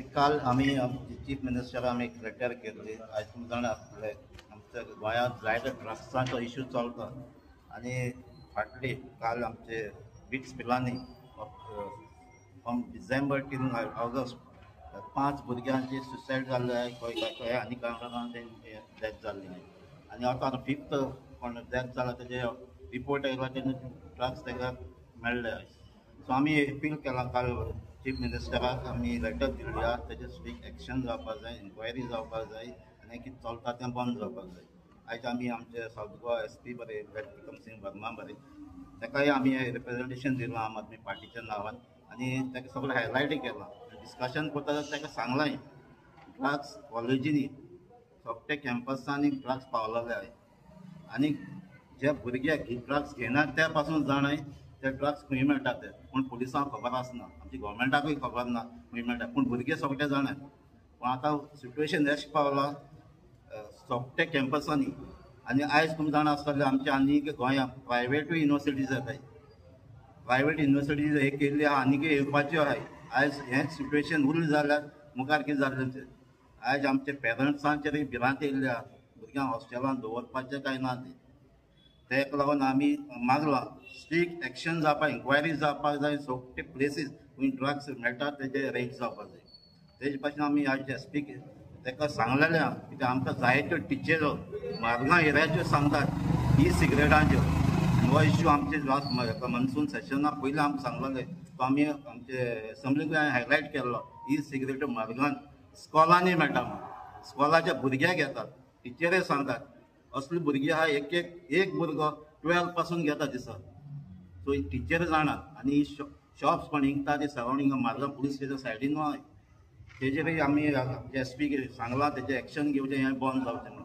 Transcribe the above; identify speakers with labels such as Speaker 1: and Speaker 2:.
Speaker 1: काल आम्ही chief minister आम्ही एक लेटर केल्ली. आज तुम्ही जाणा आमच्या गोंयांत जायते ड्रग्साचो इश्यू चलता आणि फाटली काल आमचे बिट्स पिलांनी फ्रॉम डिसेंबर टील ऑगस्ट 5 भुरग्यांची सुसायड जाल्ले खंय आनी कारणान तेंची डेथ जाल्ली आनी आतां 5th कोण डेथ जाला तेजे रिपोर्ट येयला तेन्ना ड्रग्स ताका मेळ्ळे. सो आमी अपील केलां काल चीफ मिनिस्टराक आमी लेटर दिल्ली आहा. तेजेर स्ट्रिक्ट एक्शन जावपाक जाय, इन्क्वायरी जावपाक जाय आनी कितें चलता तें बंद जावपाक जाय. आयज आमी आमचे सावथ गोवा SP बरे विक्रम सिंग वर्मा बरे ताकाय आमी रिप्रेजेंटेशन दिलां आम आदमी पार्टीच्या नांवान आनी ताका सगळें हायलायट केलां. डिस्कशन करता ताका सांगलां ड्रग्स कॉलेजींनी सोगटे कॅम्पसांनी ड्रग्स पावलेले आहाय आनी जे भुरगे ड्रग्स घेनात त्या पासून जाणाय ते ड्रग्स खंय मेळटात ते पूण पुलिसांक खबर आसना, आमच्या गोवोरमेंटाकूय खबर ना खंय मेळटा पूण भुरगे सोगटे जाणात. पूण आतां सिट्युएशन अशें पावलां सोगटे कॅम्पसांनी आनी आयज तुमी जाणा आसतलें आमच्या आनीक गोंयांत प्रायवेटूय युनिवर्सिटीज येताय. प्रायवेट युनिवर्सिटीज हे केल्ली आहा आनीकय येवपाच्यो आहाय. आयज हें सिट्युएशन उरलें जाल्यार मुखार कितें जातलें तें. आयज आमचे पेरंट्सांचेरय भिरांत येयल्ली आहा भुरग्यांक हॉस्टेलान दवरपाचें कांय ना तेका लागून आमी मागलां स्ट्रिक्ट एक्शन जावपाक, इन्क्वायरी जावपाक जाय. सोगटे प्लेसीस खंय ड्रग्स मेळटा तेजे रेड जावपाक जाय. तेजे भाशेन आमी आज SP ताका सांगलेलें आहा कित्याक आमकां जायत्यो टिचरो मारगांव एरियाच्यो सांगतात ई सिगरेटांच्यो. हो इश्यू आमचे लास्ट मनसून सेशना पयलीं आमकां सांगलेलें. तो आमी आमचे एसेंब्लीक हायलायट केल्लो ई सिगरेट मारगांव स्कॉलांनी मेळटा म्हणून. स्कॉलाच्या भुरग्यांक घेतात, टिचरे सांगतात. असले भुरगे आहा एक भुरगो 12 पासून घेता दिसा. सो टिचर जाणात आनी शॉप्स पण इंकता ते सरावंडींग मारगांव पुलीस स्टेशन सायडीन आहाय. तेजेरय आमी SP सांगलां तेजें एक्शन घेवचें हें बंद जावचें.